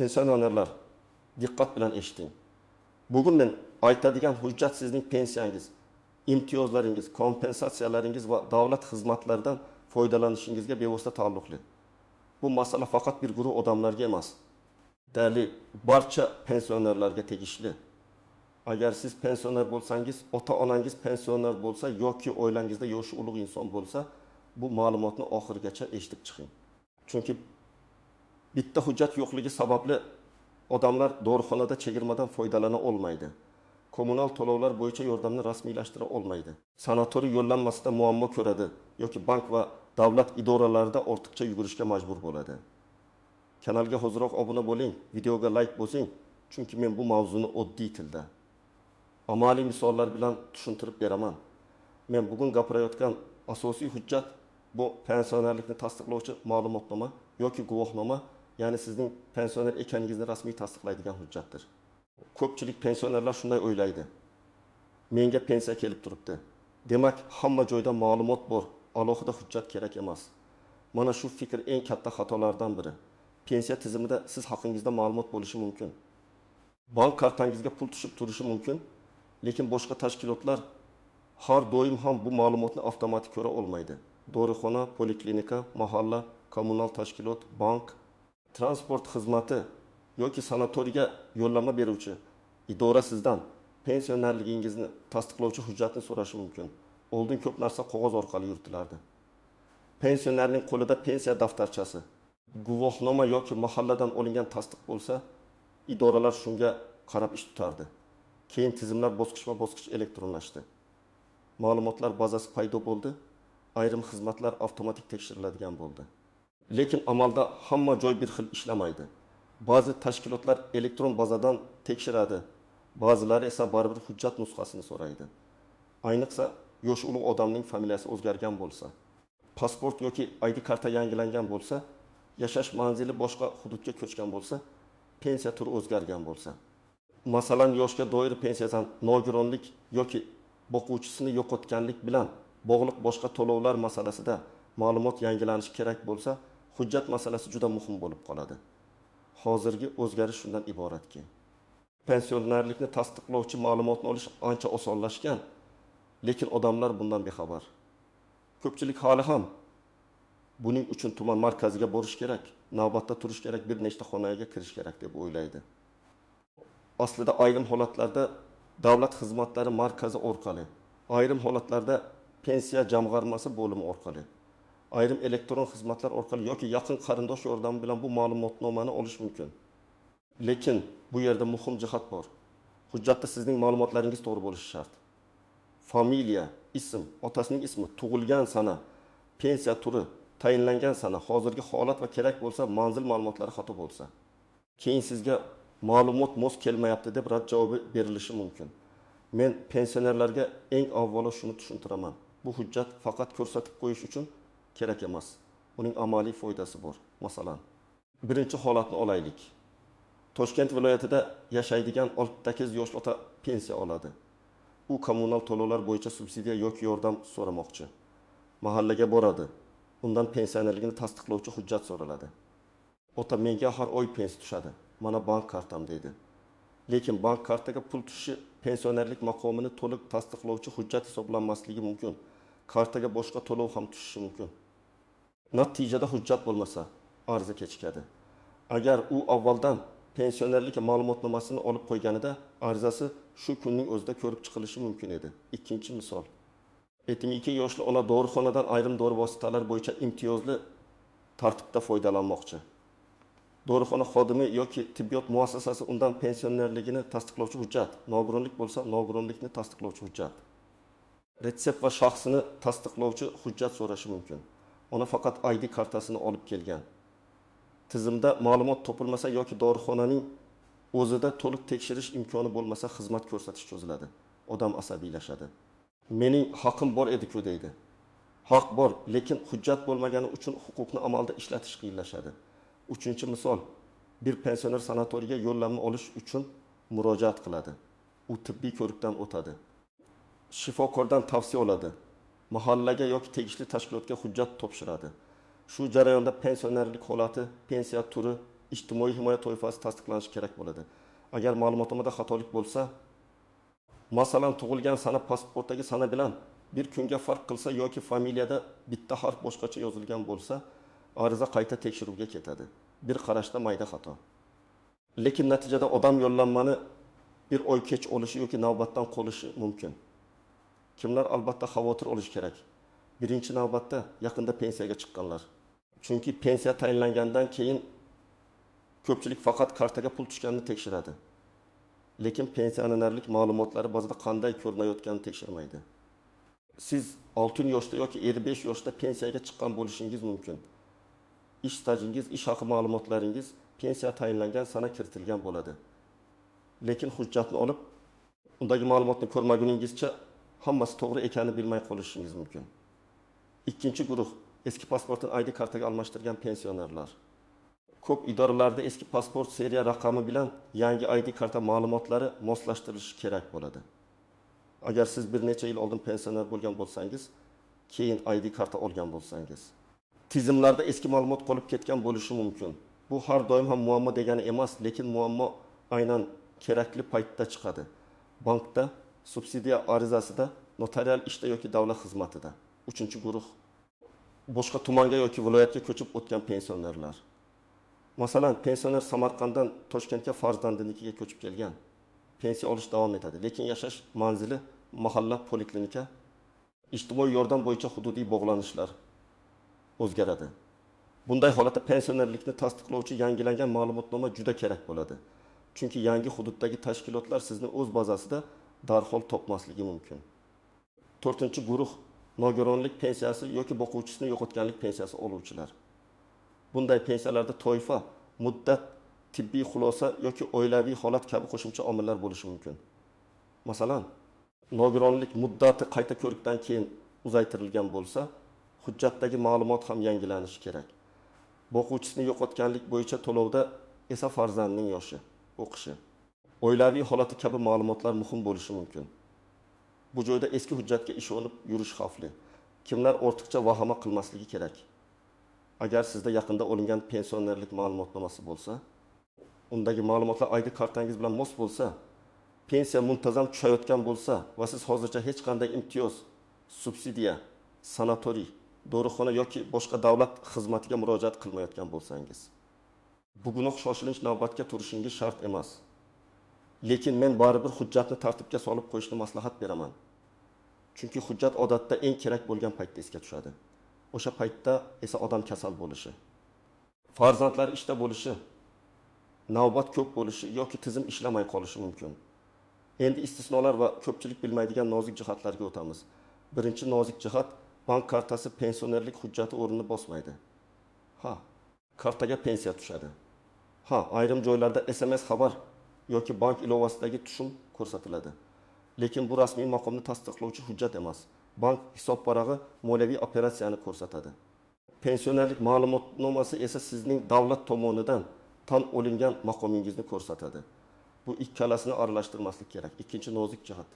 Pensionerlar, diqqat bilan eshiting. Bugun men aytadigan hujjat sizning pensiyangiz, imtiyozlaringiz, kompensatsiyalaringiz va davlat xizmatlaridan foydalanishingizga bevosita taalluqli. Bu masala faqat bir guruh odamlarga emas, değerli barcha pensionerlarga tegishli. Agar siz pensioner bo'lsangiz, ota-onangiz pensioner bo'lsa yoki oilangizda yoshi ulug' inson bo'lsa, bu ma'lumotni oxirigacha eshitib chiqing. Chunki bitta hujjat yo'qligi sababli odamlar dorixonada chegirmadan foydalana olmaydi. Kommunal to'lovlar bo'yicha yordamni rasmiylashtira olmaydi. Sanatoriy yo'llanmasida muammo ko'radi yoki bank va davlat idoralarida ortiqcha yugurishga majbur bo'ladi. Kanalga hozirroq obuna bo'ling, videoga like bosing, chunki men bu mavzuni oddiy tilda, amaliy misollar bilan tushuntirib beraman. Men bugun gapirayotgan asosiy hujjat bu pensionerlikni tasdiqlovchi ma'lumotnoma yoki guvohnoma, ya'ni sizning pensioner ekanligingizni rasmiy tasdiqlaydigan hujjatdir. Ko'pchilik pensionerlar shunday o'ylaydi. Menga pensiya kelib turibdi. Demak, hamma joyda ma'lumot bor, alohida hujjat kerak emas. Mana shu fikr eng katta xatolardan biri. Pensiya tizimida siz haqingizda ma'lumot bo'lishi mumkin. Bank kartangizga pul tushib turishi mumkin, lekin boshqa tashkilotlar har doim ham bu ma'lumotni avtomatik ko'ra olmaydi. Dorixona, poliklinika, mahalla, kommunal tashkilot, bank, transport xizmati yoki sanatoriyga yo'llanma beruvchi idora sizdan pensionerligingizni tasdiqlovchi hujjatni so'rashi mumkin. Oldin ko'p narsa qog'oz orqali yuritilardi. Pensionerning qo'lida pensiya daftarchasi, guvohnoma yoki mahalladan olingan tasdiq bo'lsa, idoralar shunga qarab ish tutardi. Keyin tizimlar bosqichma-bosqich elektronlashdi. Ma'lumotlar bazasi paydo bo'ldi, ayrim xizmatlar avtomatik tekshiriladigan bo'ldi. Lekin amalda hamma joy bir xil ishlamaydi. Ba'zi tashkilotlar elektron bazadan tekshiradi, ba'zilari esa baribir hujjat nusxasini so'raydi. Ayniqsa, yosh ulug' odamning familiyasi o'zgargan bo'lsa, pasport yoki ID karta yangilangan bo'lsa, yashash manzili boshqa hududga ko'chgan bo'lsa, pensiya turi o'zgargan bo'lsa. Masalan, yoshga doir pensiyadan nogironlik yoki boquvchisini yo'qotganlik bilan bog'liq boshqa to'lovlar masalasida ma'lumot yangilanishi kerak bo'lsa, hujjat masalasi juda muhim bo'lib qoladi. Hozirgi o'zgarish shundan iboratki, pensionerlikni tasdiqlovchi ma'lumotni olish ancha osonlashgan, lekin odamlar bundan bexabar. Ko'pchilik hali ham buning uchun tuman markaziga borish kerak, navbatda turish kerak, bir nechta xonaga kirish kerak deb o'ylaydi. Aslida ayrim holatlarda davlat xizmatlari markazi orqali, ayrim holatlarda pensiya jamg'armasi bo'limi orqali, ayrim elektron xizmatlar orqali yoki yaqin qarindosh yordami bilan bu ma'lumotnomani olish mumkin. Lekin bu yerda muhim jihat bor. Hujjatda sizning ma'lumotlaringiz to'g'ri bo'lishi shart. Familiya, ism, otasining ismi, tug'ilgan sana, pensiya turi, tayinlangan sana, hozirgi holat va kerak bo'lsa manzil ma'lumotlari xato bo'lsa, keyin sizga ma'lumot mos kelmayapti deb rad javobi berilishi mumkin. Men pensionerlarga eng avvalo shuni tushuntiraman. Bu hujjat faqat ko'rsatib qo'yish uchun kerak emas. Uning amaliy foydasi bor. Masalan, birinchi holatni olaylik. Toshkent viloyatida yashaydigan 68 yoshli ota pensiya oladi. U kommunal to'lovlar bo'yicha subsidiya yoki yordam so'ramoqchi. Mahallaga boradi. Undan pensionerligini tasdiqlovchi hujjat so'raladi. Ota, menga har oy pensiya tushadi. Mana bank kartam deydi. Lekin bank kartaga pul tushishi pensionerlik maqomini to'liq tasdiqlovchi hujjat hisoblanmasligi mumkin. Kartaga boshqa to'lov ham tushishi mumkin. Natijada hujjat bo'lmasa, arza kechikadi. Agar u avvaldan pensionerlik ma'lumotnomasini olib qo'yganida, arizasi shu kunning o'zida ko'rib chiqilishi mumkin edi. Ikkinchi misol. 72 yoshli ona dorixonadan ayrim dori vositalari bo'yicha imtiyozli tartibda foydalanmoqchi. Dorixona xodimi yoki tibbiyot muassasasi undan pensionerligini tasdiqlovchi hujjat, nogironlik bo'lsa, nogironlikni tasdiqlovchi hujjat, retsept va shaxsini tasdiqlovchi hujjat so'rashi mumkin. Ona faqat ID kartasini olib kelgan. Tizimda ma'lumot topilmasa yoki dorixonaning o'zida to'liq tekshirish imkoni bo'lmasa, xizmat ko'rsatish cho'ziladi. Odam asabiylashadi. Mening haqim bor edi-ku deydi. Haq bor, lekin hujjat bo'lmagani uchun huquqni amalda ishlatish qiyinlashadi. Uchinchi misol, bir pensioner sanatoriyga yo'llanma olish uchun murojaat qiladi. U tibbiy ko'rikdan o'tadi. Shifokordan tavsiya oladi. Mahallaga yoki tegishli tashkilotga hujjat topshiradi. Shu jarayonda pensionerlik holati, pensiya turi, ijtimoiy himoya toifasi tasdiqlanishi kerak bo'ladi. Agar ma'lumotimda xatolik bo'lsa, masalan tug'ilgan sana pasportdagi sana bilan bir kunga farq qilsa yoki familiyada bitta harf boshqacha yozilgan bo'lsa, ariza qayta tekshiruvga ketadi. Bir qarashda mayda xato. Lekin natijada odam yo'llanmani bir oy kech olishi yoki navbatdan qolishi mumkin. Kimlar albatta xavotir olish kerak? Birinchi navbatda yaqinda pensiyaga chiqqanlar. Chunki pensiya tayinlangandan keyin ko'pchilik faqat kartaga pul tushganini tekshiradi. Lekin pensionerlik ma'lumotlari ba'zida qanday ko'rinayotganini tekshirmaydi. Siz 6 yoshda yoki 55 yoshda pensiyaga chiqqan bo'lishingiz mumkin. Ish stajingiz, ish haqi ma'lumotlaringiz pensiya tayinlangan sana kiritilgan bo'ladi. Lekin hujjatni olib, undagi ma'lumotni ko'rmaguningizcha hammasi to'g'ri ekanini bilmay qolishingiz mumkin. Ikkinchi guruh eski pasportini ID kartaga almashtirgan pensionerlar. Ko'p idoralarda eski pasport seriya raqami bilan yangi ID karta ma'lumotlari moslashtirilishi kerak bo'ladi. Agar siz bir necha yil oldin pensioner bo'lgan bo'lsangiz, keyin ID karta olgan bo'lsangiz, tizimlarda eski ma'lumot qolib ketgan bo'lishi mumkin. Bu har doim ham muammo degani emas, lekin muammo aynan kerakli paytda chiqadi. Bankda, subsidiya arizasida, notarial ishda yoki davlat xizmatida. Uchinchi guruh boshqa tumanga yoki viloyatga ko'chib o'tgan pensionerlar. Masalan, pensioner Samarqanddan Toshkentga farzandinikiga ko'chib kelgan. Pensiya olish davom etadi, lekin yashash manzili mahalla poliklinika, ijtimoiy yordam bo'yicha hududiy bog'lanishlar o'zgaradi. Bunday holatda pensionerlikni tasdiqlovchi yangilangan ma'lumotnoma juda kerak bo'ladi. Chunki yangi hududdagi tashkilotlar sizni o'z bazasida darhol topmasligi mumkin. 4-guruh nogironlik pensiyasi yoki boquvchisini yo'qotganlik pensiyasi oluvchilar. Bunday pensiyalarda toifa, muddat, tibbiy xulosa yoki oilaviy holat kabi qo'shimcha omillar bo'lishi mumkin. Masalan, nogironlik muddati qayta ko'rikdan keyin uzaytirilgan bo'lsa, hujjatdagi ma'lumot ham yangilanishi kerak. Boquvchisini yo'qotganlik bo'yicha to'lovda esa farzandining yoshi, o'qishi, oilaviy holati kabi ma'lumotlar muhim bo'lishi mumkin. Bu joyda eski hujjatga ishonib yurish xavfli. Kimlar ortiqcha vahima qilmasligi kerak. Agar sizda yaqinda olingan pensionerlik ma'lumotnomasi bo'lsa, undagi ma'lumotlar ID kartangiz bilan mos bo'lsa, pensiya muntazam tushayotgan bo'lsa va siz hozircha hech qanday imtiyoz, subsidiya, sanatoriy, dorixona yoki boshqa davlat xizmatiga murojaat qilmayotgan bo'lsangiz, bugunoq shoshilinch navbatga turishingiz shart emas. Lekin men baribir hujjatni tartibga solib qo'yishni maslahat beraman. Chunki hujjat odatda eng kerak bo'lgan paytda esga tushadi. O'sha paytda esa odam kasal bo'lishi, farzandlar ishda bo'lishi, navbat ko'p bo'lishi yoki tizim ishlamay qolishi mumkin. Endi istisnolar va ko'pchilik bilmaydigan nozik jihatlarga o'tamiz. Birinchi nozik jihat, bank kartasi pensionerlik hujjati o'rnini bosmaydi. Kartaga pensiya tushadi. Ayrim joylarda SMS xabar yoki bank ilovasidagi tushum ko'rsatiladi. Lekin bu rasmiy maqomni tasdiqlovchi hujjat emas. Bank hisob varag'i moliyaviy operatsiyani ko'rsatadi. Pensionerlik ma'lumotnomasi esa sizning davlat tomonidan tan olingan maqomingizni ko'rsatadi. Bu ikkalasini aralashtirmaslik kerak. Ikkinchi nozik jihat.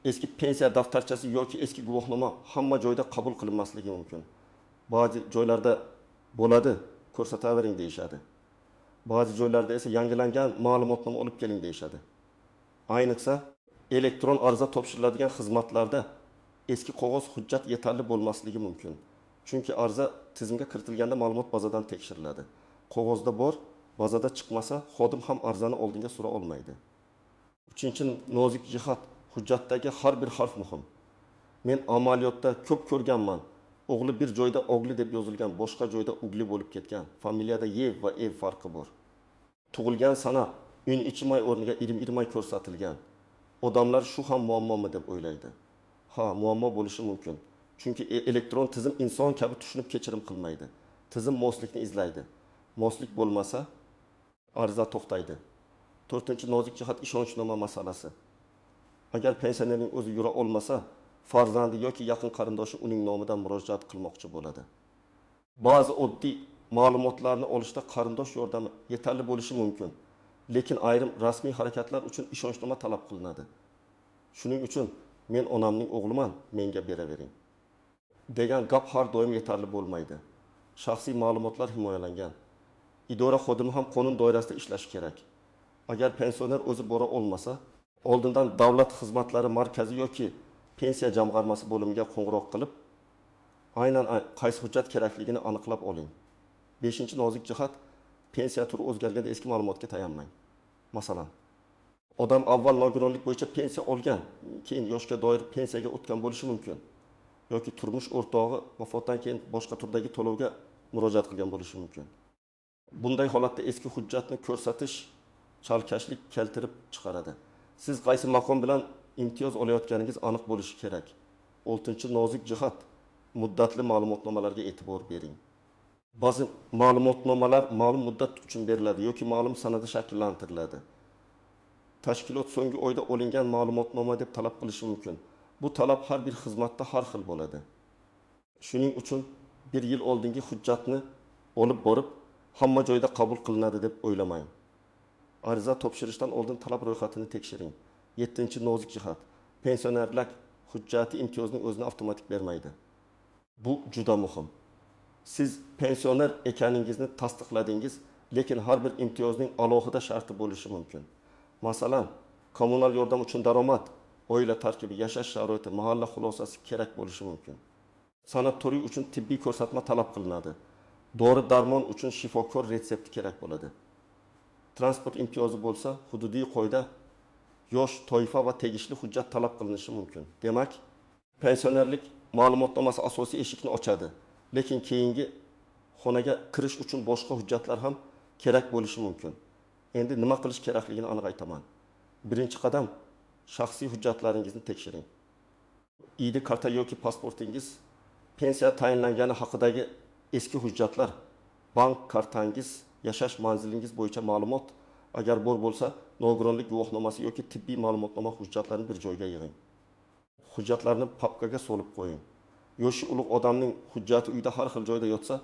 Eski pensiya daftarchasi yoki eski guvohnoma hamma joyda qabul qilinmasligi mumkin. Ba'zi joylarda bo'ladi, ko'rsatavering deyishadi. Ba'zi joylarda esa yangilangan ma'lumotnoma olib keling deyishadi. Ayniqsa, elektron ariza topshiriladigan xizmatlarda eski qog'oz hujjat yetarli bo'lmasligi mumkin. Chunki ariza tizimga kiritilganda ma'lumot bazadan tekshiriladi. Qog'ozda bor, bazada chiqmasa, xodim ham arizani oldinga sura olmaydi. Uchinchi nozik jihat, hujjatdagi har bir harf muhim. Men amaliyotda ko'p ko'rganman. O'g'li bir joyda o'g'li deb yozilgan, boshqa joyda ugli bo'lib ketgan. Familiyada yev va ev farqi bor. Tug'ilgan sana un ichmay o'rniga irim-irmay ko'rsatilgan. Odamlar shu ham muammomi deb o'ylaydi. Muammo bo'lishi mumkin. Chunki elektron tizim inson kabi tushunib kechirim qilmaydi. Tizim moslikni izlaydi. Moslik bo'lmasa, ariza to'xtaydi. 4-nozik jihat ishonchnoma masalasi. Agar pensionerning o'zi yura olmasa, farzandi yoki yaqin qarindoshi uning nomidan murojaat qilmoqchi bo'ladi. Ba'zi oddiy ma'lumotlarni olishda qarindosh yordami yetarli bo'lishi mumkin. Lekin ayrim rasmiy harakatlar uchun ishonchnoma talab qilinadi. Shuning uchun men onamning o'g'liman, menga beravering degan gap har doim yetarli bo'lmaydi. Shaxsiy ma'lumotlar himoyalangan. idora xodimi ham qonun doirasida ishlashi kerak. Agar pensioner o'zi bora olmasa, oldindan davlat xizmatlari markazi yoki pensiya jamg'armasi bo'limiga qo'ng'iroq qilib, aynan qaysi hujjat kerakligini aniqlab oling. 5-nozik jihat, pensiya turi o'zgarganda eski ma'lumotga tayanmang. Masalan, odam avval nogironlik bo'yicha pensiya olgan, keyin yoshga doir pensiyaga o'tgan bo'lishi mumkin. Yoki turmush o'rtog'i vafotdan keyin boshqa turdagi to'lovga murojaat qilgan bo'lishi mumkin. Bunday holatda eski hujjatni ko'rsatish chalkashlik keltirib chiqaradi. Siz qaysi maqom bilan imtiyoz olayotganingiz aniq bo'lishi kerak. 6-nozik jihat, muddatli ma'lumotnomalarga e'tibor bering. Ba'zi ma'lumotnomalar ma'lum muddat uchun beriladi yoki ma'lum sanada shakllantiriladi. Tashkilot so'nggi oyda olingan ma'lumotnoma deb talab qilishi mumkin. Bu talab har bir xizmatda har xil bo'ladi. Shuning uchun 1 yil oldingi hujjatni olib borib, hamma joyda qabul qilinadi deb o'ylamang. Ariza topshirishdan oldin talab ro'yxatini tekshiring. 7-nozik jihat, pensionerlar hujjati imtiyozning o'zini avtomatik bermaydi. Bu juda muhim. Siz pensioner ekaningizni tasdiqladingiz, lekin har bir imtiyozning alohida sharti bo'lishi mumkin. Masalan, kommunal yordam uchun daromad, oila tarkibi, yashash sharoiti, mahalla xulosasi kerak bo'lishi mumkin. Sanatoriy uchun tibbiy ko'rsatma talab qilinadi. Dori-darmon uchun shifokor retsepti kerak bo'ladi. Transport imtiyozi bo'lsa, hududiy qoida, yosh, toifa va tegishli hujjat talab qilinishi mumkin. Demak, pensionerlik ma'lumotnomasi asosiy eshikni ochadi, lekin keyingi xonaga kirish uchun boshqa hujjatlar ham kerak bo'lishi mumkin. Endi nima qilish kerakligini aniq aytaman. Birinchi qadam, shaxsiy hujjatlaringizni tekshiring. ID karta yoki pasportingiz, pensiya tayinlangani haqidagi eski hujjatlar, bank kartangiz, yashash manzilingiz bo'yicha ma'lumot, agar bor bo'lsa, nogironlik guvohnomasi yoki tibbiy ma'lumotnoma hujjatlarini bir joyga yig'ing. Hujjatlarni papkaga solib qo'ying. Yoshi ulug' odamning hujjati uyda har xil joyda yotsa,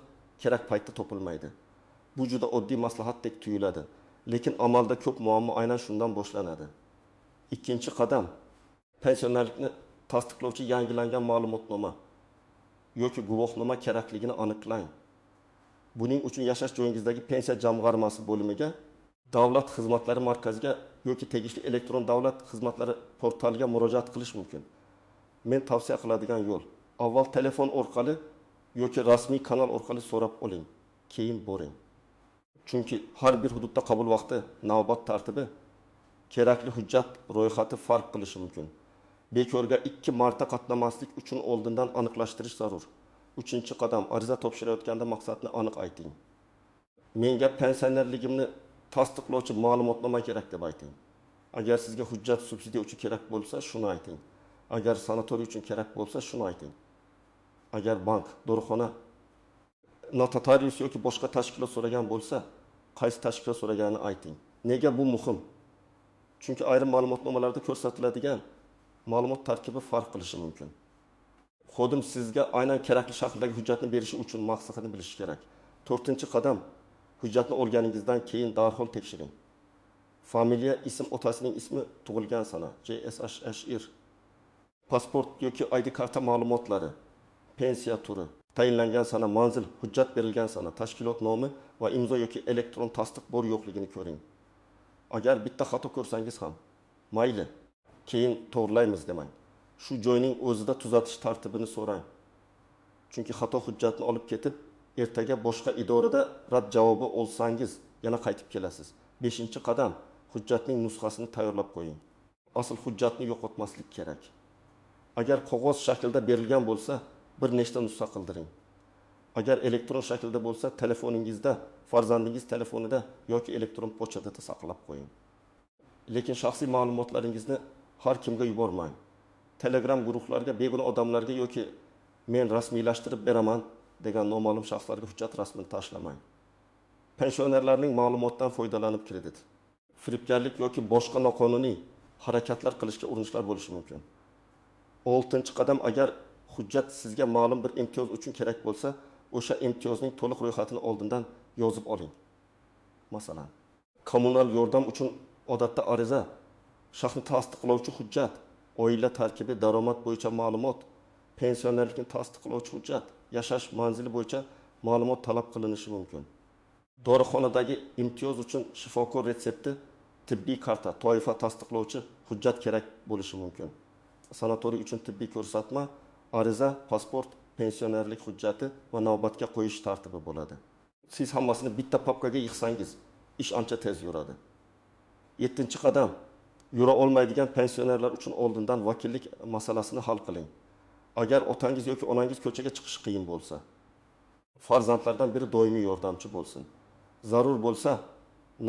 kerak paytda topilmaydi. Bu juda oddiy maslahatdek tuyuladi, lekin amalda ko'p muammo aynan shundan boshlanadi. Ikkinchi qadam, pensionerlikni tasdiqlovchi yangilangan ma'lumotnoma yoki guvohnoma kerakligini aniqlang. Buning uchun yashash joyingizdagi pensiya jamg'armasi bo'limiga, davlat xizmatlari markaziga yoki tegishli elektron davlat xizmatlari portaliga murojaat qilish mumkin. Men tavsiya qiladigan yo'l, avval telefon orqali yoki rasmiy kanal orqali so'rab oling, keyin boring. Chunki har bir hududda qabul vaqti, navbat tartibi, kerakli hujjat ro'yxati farq qilishi mumkin. Bekorga 2 marta qatnamaslik uchun oldindan aniqlashtirish zarur. 3-qadam, ariza topshirayotganda maqsadni aniq ayting. Menga pensionerligimni tasdiqlovchi ma'lumotnoma kerak deb ayting. Agar sizga hujjat subsidiya uchun kerak bo'lsa, shuni ayting. Agar sanatoriy uchun kerak bo'lsa, shuni ayting. Agar bank, dorixona, notarius yoki boshqa tashkilot so'ragan bo'lsa, qaysi tashkilot so'raganini ayting. Nega bu muhim? Chunki ayrim ma'lumotnomalarda ko'rsatiladigan ma'lumot tarkibi farq qilishi mumkin. Xodim sizga aynan kerakli shakldagi hujjatni berishi uchun maqsadini bilish kerak. 4-qadam, hujjatni olganingizdan keyin darhol tekshiring. Familiya, ism, otasining ismi, tug'ilgan sana, JSHR, pasport yoki ID karta ma'lumotlari, pensiya turi, tayinlangan sana, manzil, hujjat berilgan sana, tashkilot nomi va imzo yoki elektron tasdiq bor yo'qligini ko'ring. Agar bitta xato ko'rsangiz ham, mayli, keyin to'g'rilaymiz demang. Shu joyning o'zida tuzatish tartibini so'rang. Chunki xato hujjatni olib ketib, ertaga boshqa idorada rad javobi olsangiz, yana qaytib kelasiz. 5-qadam, hujjatning nusxasini tayyorlab qo'ying. Asl hujjatni yo'qotmaslik kerak. Agar qog'oz shaklda berilgan bo'lsa, bir nechta nusxa qildiring. Agar elektron shaklda bo'lsa, telefoningizda, farzandingiz telefonida yoki elektron pochtada saqlab qo'ying. Lekin shaxsiy ma'lumotlaringizni har kimga yubormang. Telegram guruhlarga, begona odamlarga yoki men rasmiylashtirib beraman degan noma'lum shaxslarga hujjat rasmini tashlamang. Pensionerlarning ma'lumotdan foydalanib kredit, firibgarlik yoki boshqa noqonuniy harakatlar qilishga urinishlar bo'lishi mumkin. 6-qadam, agar hujjat sizga ma'lum bir imtiyoz uchun kerak bo'lsa, o'sha imtiyozning to'liq ro'yxatini oldindan yozib oling. Masalan, kommunal yordam uchun odatda ariza, shaxsni tasdiqlovchi hujjat, oila tarkibi, daromad bo'yicha ma'lumot, pensionerlikni tasdiqlovchi hujjat, yashash manzili bo'yicha ma'lumot talab qilinishi mumkin. Dorixonadagi imtiyoz uchun shifokor retsepti, tibbiy karta, toifa tasdiqlovchi hujjat kerak bo'lishi mumkin. Sanatoriy uchun tibbiy ko'rsatma, ariza, pasport, pensionerlik hujjati va navbatga qo'yish tartibi bo'ladi. Siz hammasini bitta papkaga yig'sangiz, ish ancha tez yuradi. 7-qadam, yura olmaydigan pensionerlar uchun oldindan vakillik masalasini hal qiling. Agar otangiz yoki onangiz ko'chaga chiqishi qiyin bo'lsa, farzandlardan biri doimiy yordamchi bo'lsin. Zarur bo'lsa,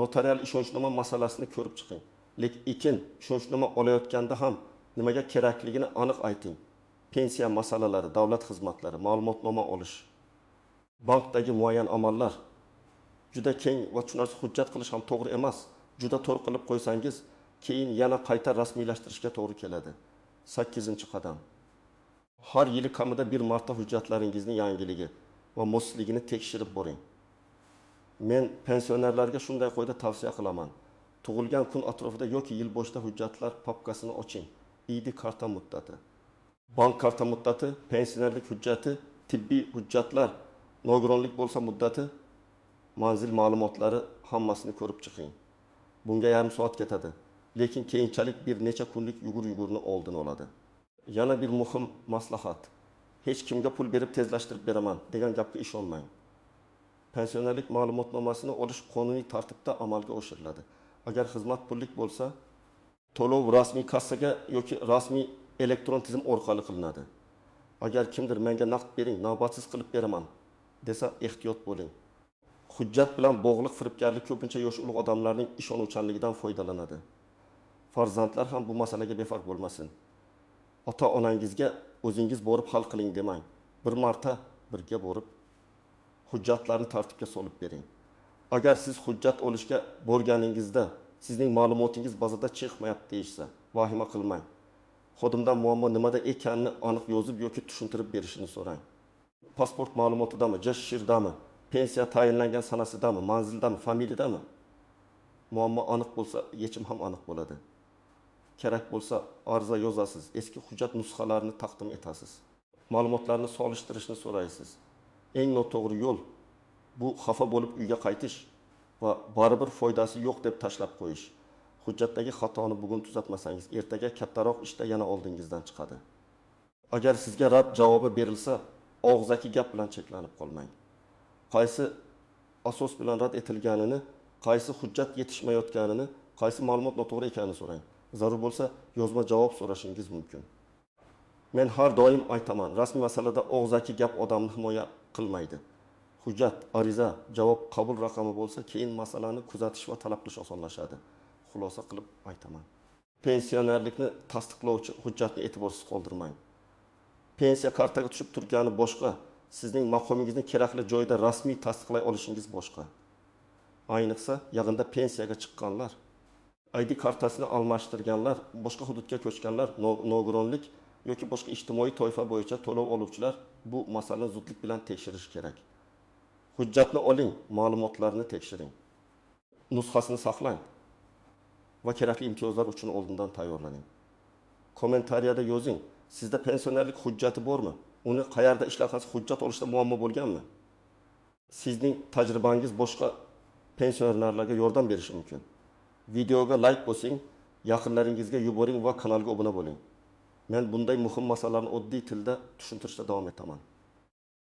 notarial ishonchnoma masalasini ko'rib chiqing. Lekin ishonchnoma olayotganda ham nimaga kerakligini aniq ayting. Pensiya masalalari, davlat xizmatlari, ma'lumotnoma olish, bankdagi muayyan amallar, juda keng va tushunarsiz hujjat qilish ham to'g'ri emas. Juda to'g'ri qilib qo'ysangiz, keyin yana qayta rasmiylashtirishga to'g'ri keladi. 8-qadam. Har yili kamida bir marta hujjatlaringizning yangiligi va mosligini tekshirib boring. Men pensionerlarga shunday qo'yda tavsiya qilaman. Tug'ilgan kun atrofida yoki yil boshida hujjatlar papkasini oching. ID karta muddati, bank karta muddati, pensionerlik hujjati, tibbiy hujjatlar, nogironlik bo'lsa muddati, manzil ma'lumotlari hammasini ko'rib chiqing. Bunga yarim soat ketadi, lekin keyinchalik bir necha kunlik yugur-yugurni oldin oladi. Yana bir muhim maslahat. Hech kimga pul berib tezlashtirib beraman degan gapga ishonmang. Pensionerlik ma'lumotnomasini olish qonuniy tartibda amalga oshiriladi. Agar xizmat pullik bo'lsa, to'lov rasmiy kassaga yoki rasmiy elektron tizim orqali qilinadi. Agar kimdir menga naqd bering, navbatsiz qilib beraman desa, ehtiyot bo'ling. Hujjat bilan bog'liq firibgarlik ko'pincha yosh ulug' odamlarning ishonuvchanligidan foydalanadi. Farzandlar ham bu masalaga befarq bo'lmasin. Ota-onangizga o'zingiz borib hal qiling demang. Bir marta birga borib hujjatlarni tartibga solib bering. Agar siz hujjat olishga borganingizda sizning ma'lumotingiz bazada chiqmayapti deyishsa, vahima qilmang. Xodimdan muammo nimada ekanini aniq yozib yoki tushuntirib berishini so'rang. Pasport ma'lumotidami, JSHIRdami, pensiya tayinlangan sanasidami, manzildami, familiyadami? Muammo aniq bo'lsa, yechim ham aniq bo'ladi. Kerak bo'lsa, ariza yozasiz, eski hujjat nusxalarini taqdim etasiz. Ma'lumotlarni solishtirishni so'raysiz. Eng noto'g'ri yo'l bu xafa bo'lib uyga qaytish va baribir foydasi yo'q deb tashlab qo'yish. Hujjatdagi xatoni bugun tuzatmasangiz, ertaga kattaroq ishda yana oldingizdan chiqadi. Agar sizga rad javobi berilsa, og'zaki gap bilan cheklanib qolmang. Qaysi asos bilan rad etilganini, qaysi hujjat yetishmayotganini, qaysi ma'lumot noto'g'ri ekanini so'rang. Zarur bo'lsa, yozma javob so'rashingiz mumkin. Men har doim aytaman, rasmiy masalada og'zaki gap odamni himoya qilmaydi. Hujjat, ariza, javob qabul raqami bo'lsa, keyin masalani kuzatish va talab qilish osonlashadi. Xulosa qilib aytaman. Pensionerlikni tasdiqlovchi hujjatni e'tiborsiz qoldirmang. Pensiya kartaga tushib turgani boshqa, sizning maqomingizni kerakli joyda rasmiy tasdiqlay olishingiz boshqa. Ayniqsa, yaqinda pensiyaga chiqqanlar, ID kartasini almashtirganlar, boshqa hududga ko'chganlar, nogironlik yoki boshqa ijtimoiy toifa bo'yicha to'lov oluvchilar bu masalani zudlik bilan tekshirish kerak. Hujjatni oling, ma'lumotlarni tekshiring. Nusxasini saqlang va kerakli imtiyozlar uchun oldindan tayyorlaning. Kommentariyada yozing, sizda pensionerlik hujjati bormi? Uni qayerda ishlatasiz, hujjat olishda muammo bo'lganmi? Sizning tajribangiz boshqa pensionerlarga yordam berishi mumkin. Videoga like bosing, yaqinlaringizga yuboring va kanalga obuna bo'ling. Men bunday muhim masalalarni oddiy tilda tushuntirishda davom etaman.